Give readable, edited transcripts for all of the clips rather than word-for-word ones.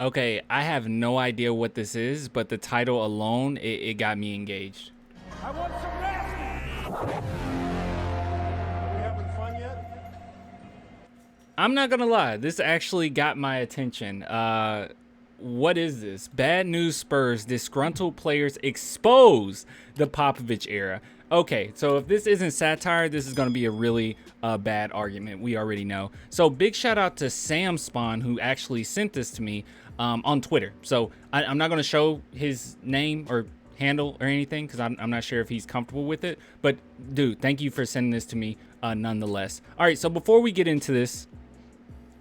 Okay, I have no idea what this is, but the title alone, it got me engaged. I want some rest. Are we having fun yet? I'm not gonna lie, this actually got my attention. What is this? Bad news Spurs, disgruntled players expose the Popovich era. Okay, so if this isn't satire, this is going to be a really bad argument. We already know. So big shout out to Sam Spawn, who actually sent this to me on Twitter. So I'm not going to show his name or handle or anything because I'm not sure if he's comfortable with it. But dude, thank you for sending this to me nonetheless. All right, so before we get into this,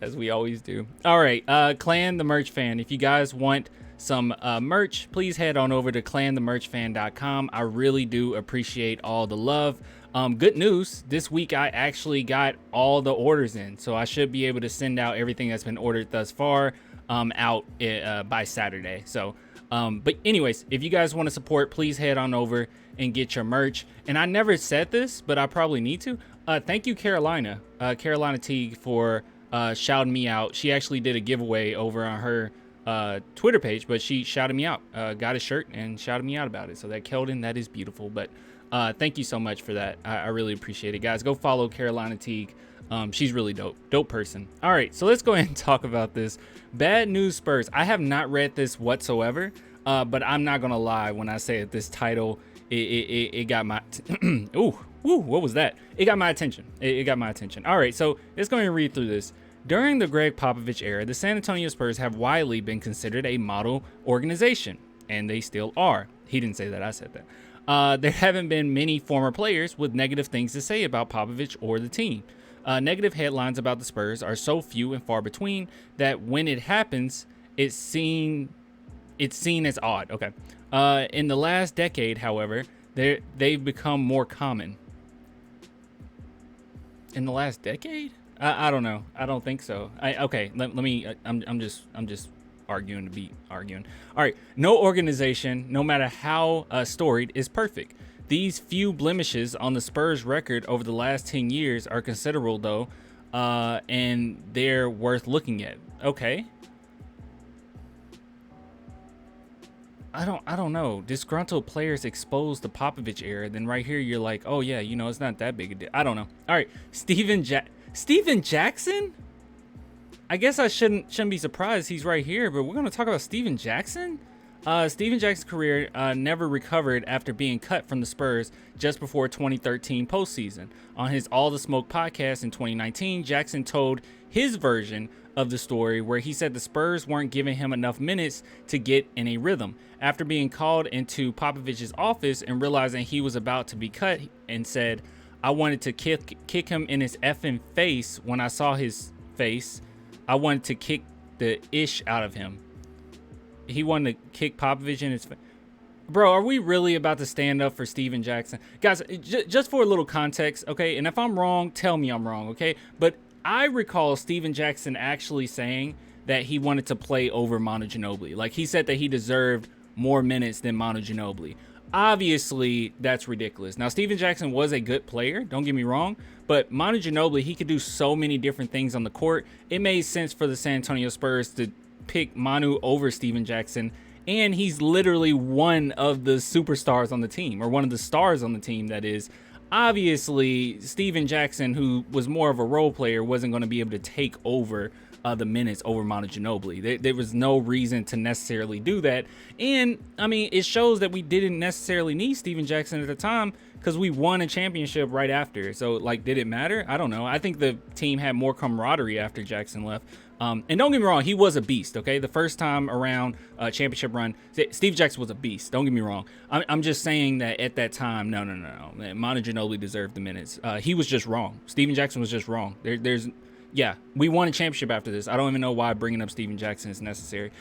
as we always do. All right, Clan the Merch Fan. If you guys want some merch, please head on over to clanthemerchfan.com. I really do appreciate all the love. Good news, this week I actually got all the orders in, so I should be able to send out everything that's been ordered thus far out by Saturday. So, but anyways, if you guys want to support, please head on over and get your merch. And I never said this, but I probably need to. Thank you, Carolina Teague, for shouting me out. She actually did a giveaway over on her Twitter page, but she shouted me out, got a shirt and shouted me out about it. So that Keldon, that is beautiful. But thank you so much for that. I really appreciate it, guys. Go follow Carolina Teague. She's really dope person. All right, so let's go ahead and talk about this. Bad news Spurs. I have not read this whatsoever, but I'm not gonna lie when I say that this title, it got my ooh, what was that? It got my attention. It got my attention. All right, so let's go ahead and read through this. During the Greg Popovich era, the San Antonio Spurs have widely been considered a model organization, and they still are. He didn't say that, I said that. There haven't been many former players with negative things to say about Popovich or the team. Negative headlines about the Spurs are so few and far between that when it happens, it's seen as odd. Okay. In the last decade, however, they've become more common. In the last decade? I don't know. I don't think so. Okay. Let me. I'm just arguing to be arguing. All right. No organization, no matter how storied, is perfect. These few blemishes on the Spurs record over the last 10 years are considerable, though, and they're worth looking at. Okay. I don't know. Disgruntled players expose the Popovich era. Then right here, you're like, oh yeah, it's not that big a deal. I don't know. All right, Steven Jackson. I guess I shouldn't be surprised he's right here, but we're gonna talk about Steven Jackson. Steven Jackson's career never recovered after being cut from the Spurs just before 2013 postseason. On his All the Smoke podcast in 2019, Jackson told his version of the story where he said the Spurs weren't giving him enough minutes to get in a rhythm. After being called into Popovich's office and realizing he was about to be cut, and said, I wanted to kick him in his effing face. When I saw his face, I wanted to kick the ish out of him. He wanted to kick Popovich in his face. Bro, are we really about to stand up for Steven Jackson? Guys, just for a little context, okay? And if I'm wrong, tell me I'm wrong, okay? But I recall Steven Jackson actually saying that he wanted to play over Manu Ginobili. Like, he said that he deserved more minutes than Manu Ginobili. Obviously, that's ridiculous. Now, Steven Jackson was a good player, don't get me wrong, but Manu Ginobili, he could do so many different things on the court. It made sense for the San Antonio Spurs to pick Manu over Steven Jackson, and he's literally one of the superstars on the team, or one of the stars on the team, that is. Obviously, Steven Jackson, who was more of a role player, wasn't going to be able to take over the minutes over Manu Ginobili. There was no reason to necessarily do that. And, I mean, it shows that we didn't necessarily need Steven Jackson at the time because we won a championship right after. So, like, did it matter? I don't know. I think the team had more camaraderie after Jackson left. And don't get me wrong, he was a beast, okay? The first time around championship run, Steve Jackson was a beast. Don't get me wrong. I'm just saying that at that time, no. Manu Ginobili deserved the minutes. He was just wrong. Steven Jackson was just wrong. Yeah, we won a championship after this. I don't even know why bringing up Steven Jackson is necessary.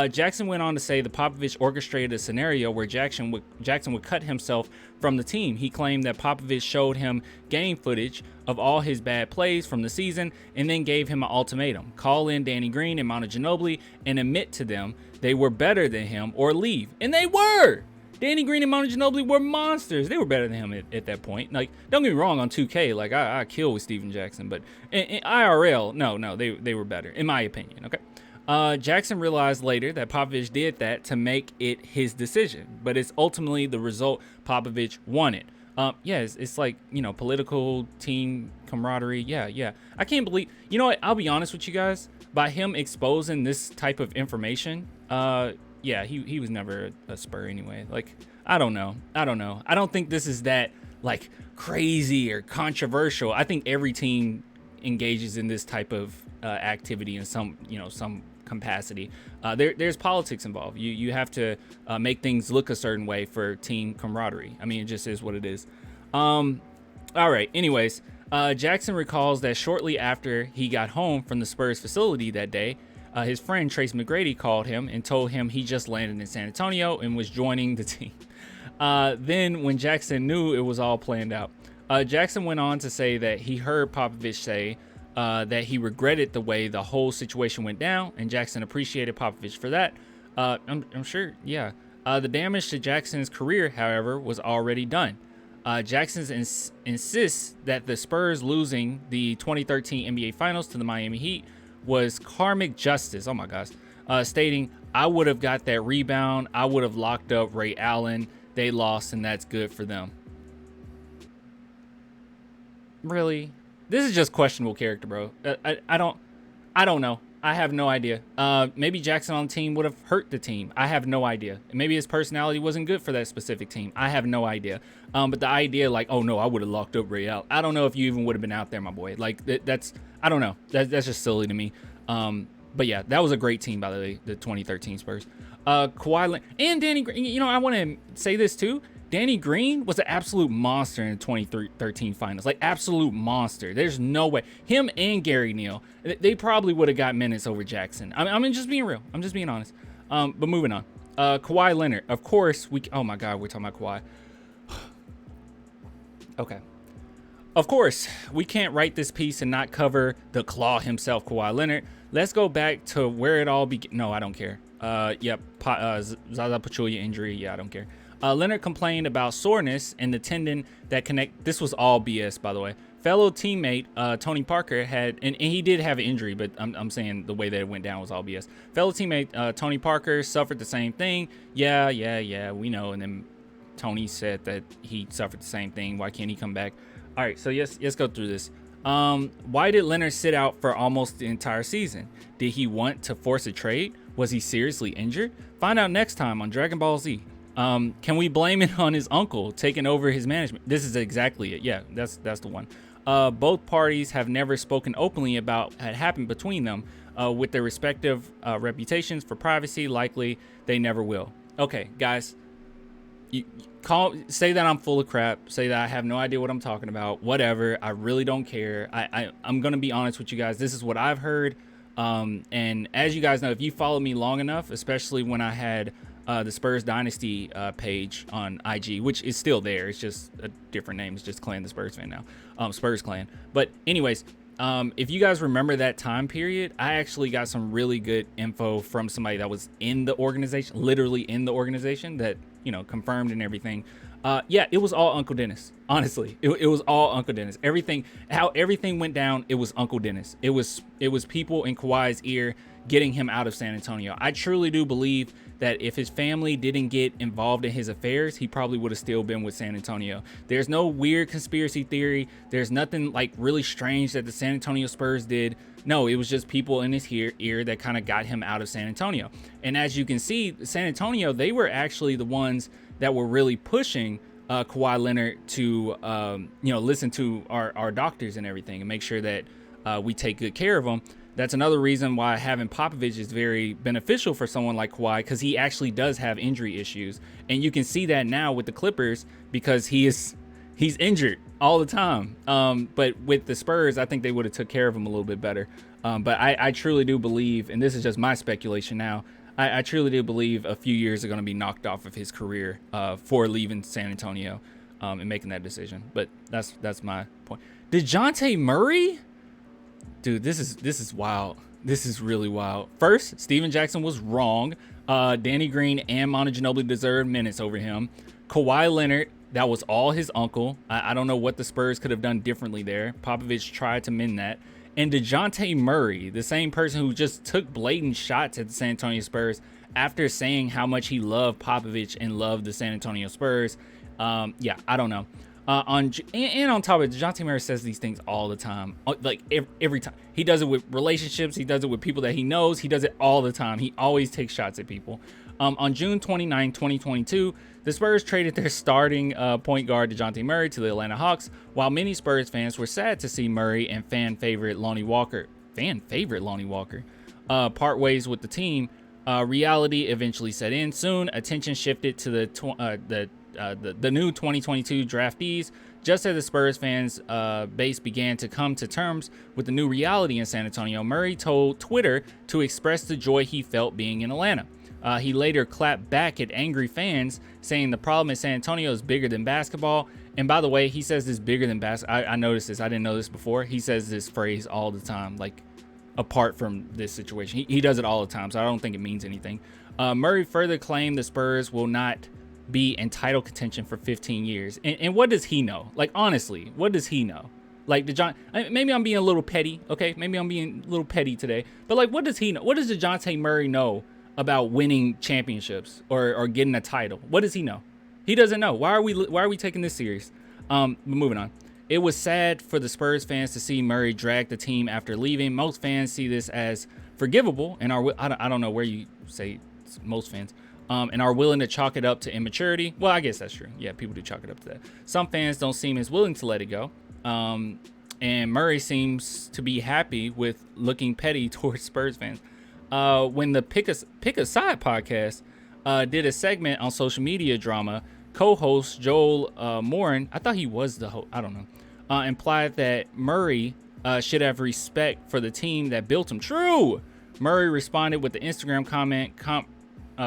Jackson went on to say the Popovich orchestrated a scenario where Jackson would cut himself from the team. He claimed that Popovich showed him game footage of all his bad plays from the season and then gave him an ultimatum. Call in Danny Green and Manu Ginobili and admit to them they were better than him or leave. And they were! Danny Green and Manu Ginobili were monsters. They were better than him at that point. Like, don't get me wrong, on 2K, like, I kill with Steven Jackson, but in IRL, no, they were better, in my opinion, okay? Jackson realized later that Popovich did that to make it his decision, but it's ultimately the result Popovich wanted. Yeah, it's like, you know, political team camaraderie. Yeah. I can't believe, you know what? I'll be honest with you guys. By him exposing this type of information, yeah, he was never a Spur anyway. Like, I don't know. I don't think this is that like crazy or controversial. I think every team engages in this type of activity in some capacity. There's politics involved. You have to make things look a certain way for team camaraderie. I mean, it just is what it is. All right. Anyways, Jackson recalls that shortly after he got home from the Spurs facility that day, his friend Trace McGrady called him and told him he just landed in San Antonio and was joining the team. Then when Jackson knew it was all planned out, Jackson went on to say that he heard Popovich say that he regretted the way the whole situation went down, and Jackson appreciated Popovich for that. I'm sure, yeah. The damage to Jackson's career, however, was already done. Jackson insists that the Spurs losing the 2013 NBA Finals to the Miami Heat was karmic justice. Oh my gosh. Stating, I would have got that rebound. I would have locked up Ray Allen. They lost, and that's good for them. Really? This is just questionable character, bro. I don't know. I have no idea. Maybe Jackson on the team would have hurt the team. I have no idea. Maybe his personality wasn't good for that specific team. I have no idea. But the idea, like, oh no, I would have locked up Ray Allen. I don't know if you even would have been out there, my boy. Like, that's, I don't know. That's just silly to me. But yeah, that was a great team, by the way, the 2013 Spurs. Kawhi Leonard and Danny Green. You know, I want to say this too. Danny Green was an absolute monster in the 2013 finals. Like, absolute monster. There's no way. Him and Gary Neal, they probably would have got minutes over Jackson. I mean, just being real. I'm just being honest. But moving on. Kawhi Leonard. Of course, oh my God, we're talking about Kawhi. Okay. Of course, we can't write this piece and not cover the Claw himself, Kawhi Leonard. Let's go back to where it all began. No, I don't care. Yep. Zaza Pachulia injury. Yeah, I don't care. Leonard complained about soreness in the tendon that connect. This was all BS, by the way. Fellow teammate Tony Parker had, and he did have an injury, but I'm saying the way that it went down was all BS. Fellow teammate Tony Parker suffered the same thing. Yeah, we know. And then Tony said that he suffered the same thing. Why can't he come back? All right, so let's go through this. Why did Leonard sit out for almost the entire season? Did he want to force a trade? Was he seriously injured? Find out next time on Dragon Ball Z. Can we blame it on his uncle taking over his management? This is exactly it. Yeah, that's the one. Both parties have never spoken openly about what had happened between them. With their respective reputations for privacy, likely they never will. Okay, guys, say that I'm full of crap. Say that I have no idea what I'm talking about. Whatever. I really don't care. I'm gonna be honest with you guys. This is what I've heard. And as you guys know, if you follow me long enough, especially when I had the Spurs Dynasty page on IG, which is still there. It's just a different name. It's just Clan the Spurs fan now. Spurs Clan. But anyways, if you guys remember that time period, I actually got some really good info from somebody that was in the organization, literally in the organization, that, you know, confirmed and everything. Yeah, it was all Uncle Dennis. Honestly, it was all Uncle Dennis. How everything went down, it was Uncle Dennis. It was people in Kawhi's ear getting him out of San Antonio. I truly do believe that if his family didn't get involved in his affairs, he probably would have still been with San Antonio. There's no weird conspiracy theory. There's nothing like really strange that the San Antonio Spurs did. No, it was just people in his ear that kind of got him out of San Antonio. And as you can see, San Antonio, they were actually the ones that were really pushing Kawhi Leonard to, listen to our doctors and everything and make sure that we take good care of them. That's another reason why having Popovich is very beneficial for someone like Kawhi, because he actually does have injury issues. And you can see that now with the Clippers because he's injured all the time. But with the Spurs, I think they would have took care of him a little bit better. But I truly do believe, and this is just my speculation now, I truly do believe a few years are going to be knocked off of his career for leaving San Antonio and making that decision. But that's my point. Dejounte Murray? Dude, this is wild. This is really wild. First, Steven Jackson was wrong. Danny Green and Manu Ginobili deserved minutes over him. Kawhi Leonard, that was all his uncle. I don't know what the Spurs could have done differently there. Popovich tried to mend that. And Dejounte Murray, the same person who just took blatant shots at the San Antonio Spurs after saying how much he loved Popovich and loved the San Antonio Spurs. Yeah, I don't know. On top of it, Dejounte Murray says these things all the time. Like every time. He does it with relationships. He does it with people that he knows. He does it all the time. He always takes shots at people. On June 29, 2022, the Spurs traded their starting point guard Dejounte Murray to the Atlanta Hawks, while many Spurs fans were sad to see Murray and fan favorite Lonnie Walker part ways with the team. Reality eventually set in. Soon, attention shifted to the new 2022 draftees. Just as the Spurs fans base began to come to terms with the new reality in San Antonio, Murray told Twitter to express the joy he felt being in Atlanta. He later clapped back at angry fans, saying the problem in San Antonio is bigger than basketball. And by the way, he says this bigger than basketball. I noticed this. I didn't know this before. He says this phrase all the time, like apart from this situation. He does it all the time, so I don't think it means anything. Murray further claimed the Spurs will not be in title contention for 15 years. And what does he know? Like, honestly, what does he know? Like, maybe I'm being a little petty, okay? Maybe I'm being a little petty today. But, like, what does he know? What does Dejounte Murray know about winning championships or getting a title? What does he know? He doesn't know. Why are we taking this serious? But moving on. It was sad for the Spurs fans to see Murray drag the team after leaving. Most fans see this as forgivable and I don't know where you say most fans. And are willing to chalk it up to immaturity. Well, I guess that's true. Yeah, people do chalk it up to that. Some fans don't seem as willing to let it go. And Murray seems to be happy with looking petty towards Spurs fans. When the Pick a Side podcast did a segment on social media drama, co-host Joel Morin, I thought he was the host, I don't know, implied that Murray should have respect for the team that built him. True! Murray responded with the Instagram comment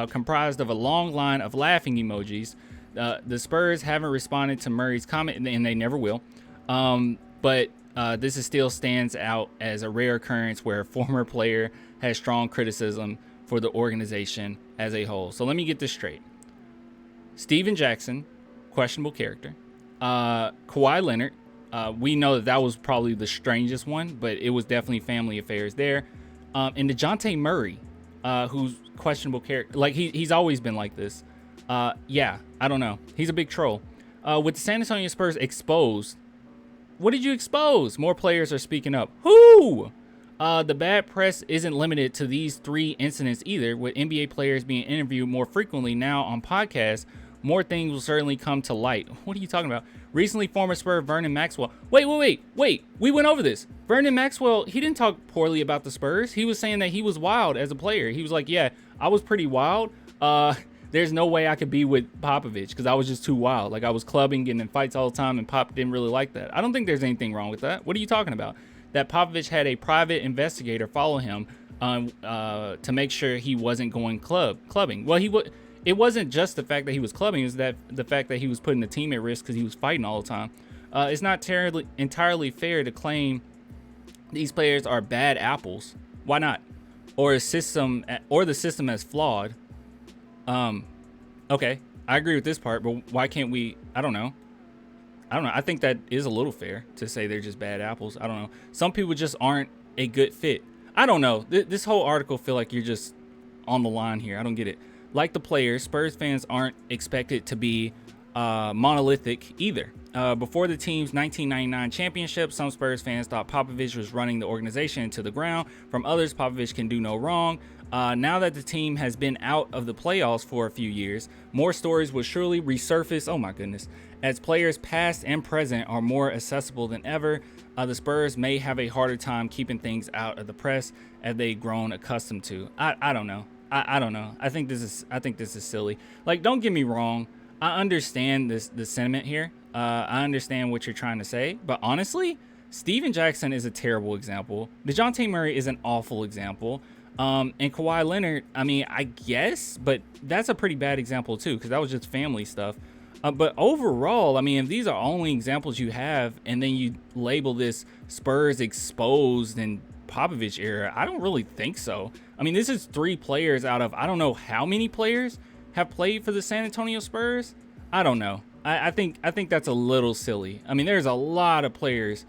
comprised of a long line of laughing emojis. The Spurs haven't responded to Murray's comment, and they never will. But this still stands out as a rare occurrence where a former player has strong criticism for the organization as a whole. So let me get this straight. Steven Jackson, questionable character. Kawhi Leonard, we know that was probably the strangest one, but it was definitely family affairs there. And Dejounte Murray, who's questionable character. Like, he's always been like this. Yeah, I don't know. He's a big troll. With the San Antonio Spurs exposed, what did you expose? More players are speaking up. Who? The bad press isn't limited to these three incidents either, with NBA players being interviewed more frequently now on podcasts. More things will certainly come to light. What are you talking about? Recently, former Spur Vernon Maxwell. Wait. We went over this. Vernon Maxwell, he didn't talk poorly about the Spurs. He was saying that he was wild as a player. He was like, yeah, I was pretty wild. There's no way I could be with Popovich because I was just too wild. Like, I was clubbing, getting in fights all the time, and Pop didn't really like that. I don't think there's anything wrong with that. What are you talking about? That Popovich had a private investigator follow him to make sure he wasn't going clubbing. Well, it wasn't just the fact that he was clubbing. It was that the fact that he was putting the team at risk because he was fighting all the time. It's not entirely fair to claim these players are bad apples. Why not? Or the system is flawed. Okay, I agree with this part, but why can't we? I don't know. I think that is a little fair to say they're just bad apples. I don't know. Some people just aren't a good fit. I don't know. This whole article feel like you're just on the line here. I don't get it. Like the players, Spurs fans aren't expected to be monolithic either. Before the team's 1999 championship, some Spurs fans thought Popovich was running the organization into the ground. From others, Popovich can do no wrong. Now that the team has been out of the playoffs for a few years, more stories will surely resurface. Oh my goodness. As players past and present are more accessible than ever, the Spurs may have a harder time keeping things out of the press as they've grown accustomed to. I don't know. I don't know. I think this is silly. Like, don't get me wrong. I understand the sentiment here. I understand what you're trying to say. But honestly, Steven Jackson is a terrible example. Dejounte Murray is an awful example. And Kawhi Leonard, I mean, I guess, but that's a pretty bad example too, because that was just family stuff. But overall, I mean, if these are only examples you have, and then you label this Spurs exposed and Popovich era, I don't really think so. I mean, this is 3 players out of I don't know how many players have played for the San Antonio Spurs. I don't know. I think that's a little silly. I mean, there's a lot of players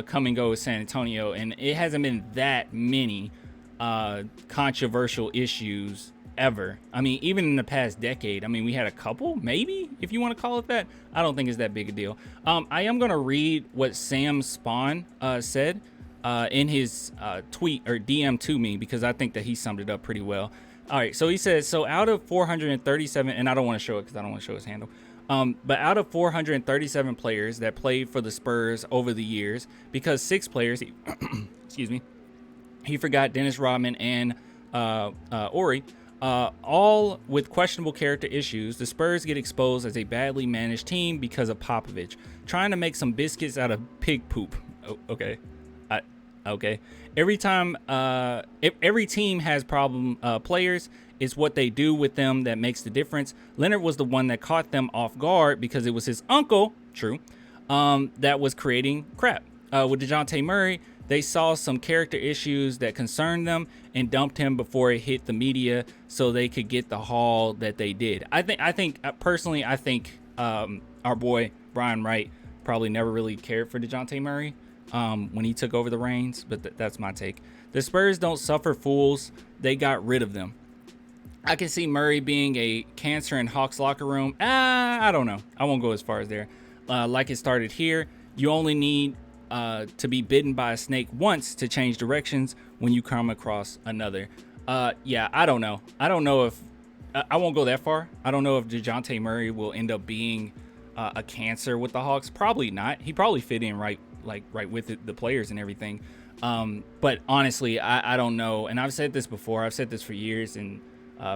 come and go with San Antonio, and it hasn't been that many controversial issues ever. I mean, even in the past decade, I mean, we had a couple, maybe, if you want to call it that. I don't think it's that big a deal. I am going to read what Sam Spawn said in his tweet or DM to me, because I think that he summed it up pretty well. All right, so he says, so out of 437, and I don't want to show it because I don't want to show his handle, but out of 437 players that played for the Spurs over the years, because 6 players, excuse me, he forgot Dennis Rodman and Ori, all with questionable character issues, the Spurs get exposed as a badly managed team because of Popovich trying to make some biscuits out of pig poop. Okay. Okay. Every time, every team has problem players. It's what they do with them that makes the difference. Leonard was the one that caught them off guard because it was his uncle, true, that was creating crap. With Dejounte Murray, they saw some character issues that concerned them and dumped him before it hit the media so they could get the haul that they did. I think personally, I think our boy Brian Wright probably never really cared for Dejounte Murray when he took over the reins, but that's my take. The Spurs don't suffer fools. They got rid of them. I can see Murray being a cancer in Hawks locker room. I don't know. I won't go as far as there. Like it started here. You only need to be bitten by a snake once to change directions when you come across another. Yeah, I don't know. I don't know if I won't go that far. I don't know if Dejounte Murray will end up being a cancer with the Hawks. Probably not. He probably fit in right with the players and everything. But honestly, I don't know. And I've said this before. I've said this for years, and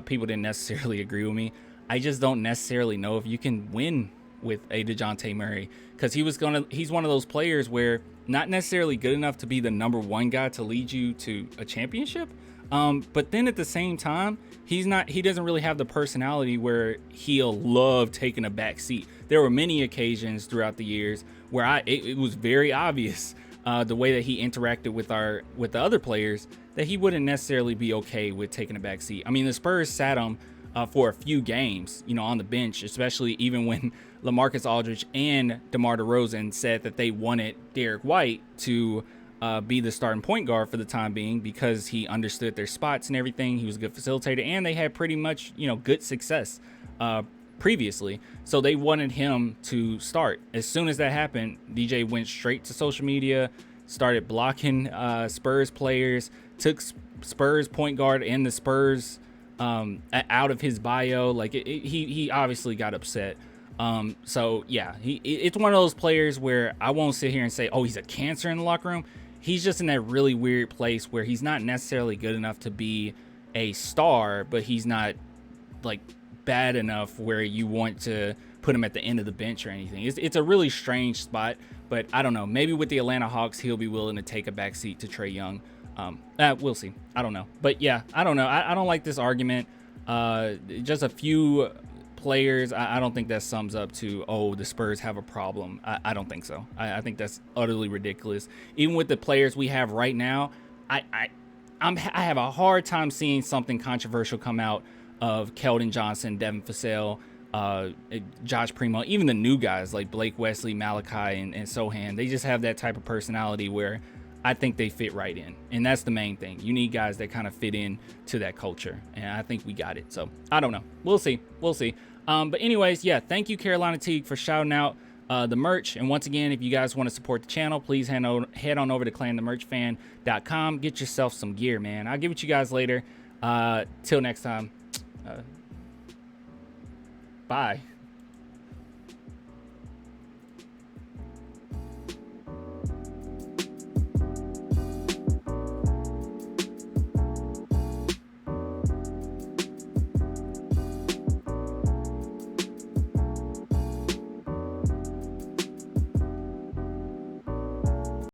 people didn't necessarily agree with me. I just don't necessarily know if you can win with a Dejounte Murray, because he's one of those players where not necessarily good enough to be the #1 guy to lead you to a championship. But then at the same time, he doesn't really have the personality where he'll love taking a back seat. There were many occasions throughout the years where it was very obvious the way that he interacted with the other players that he wouldn't necessarily be okay with taking a back seat. I mean, the Spurs sat him for a few games, on the bench, especially even when LaMarcus Aldridge and DeMar DeRozan said that they wanted Derek White to be the starting point guard for the time being because he understood their spots and everything. He was a good facilitator, and they had pretty much, good success previously. So they wanted him to start. As soon as that happened, DJ went straight to social media, started blocking Spurs players, took Spurs point guard and the Spurs out of his bio. Like he obviously got upset. So yeah, it's one of those players where I won't sit here and say, oh, he's a cancer in the locker room. He's just in that really weird place where he's not necessarily good enough to be a star, but he's not like bad enough where you want to put him at the end of the bench or anything. It's a really strange spot, but I don't know. Maybe with the Atlanta Hawks, he'll be willing to take a back seat to Trae Young. We'll see. I don't know. But yeah, I don't know. I don't like this argument. Just a few players. I don't think that sums up to, oh, the Spurs have a problem. I don't think so. I think that's utterly ridiculous. Even with the players we have right now, I have a hard time seeing something controversial come out of Keldon Johnson, Devin Vassell, Josh Primo, even the new guys like Blake Wesley, Malachi, and Sohan. They just have that type of personality where I think they fit right in. And that's the main thing. You need guys that kind of fit in to that culture. And I think we got it. So I don't know. We'll see. But anyways, yeah, thank you, Carolina Teague, for shouting out the merch. And once again, if you guys want to support the channel, please head on over to clanthemerchfan.com. Get yourself some gear, man. I'll get with you guys later. Till next time. Bye.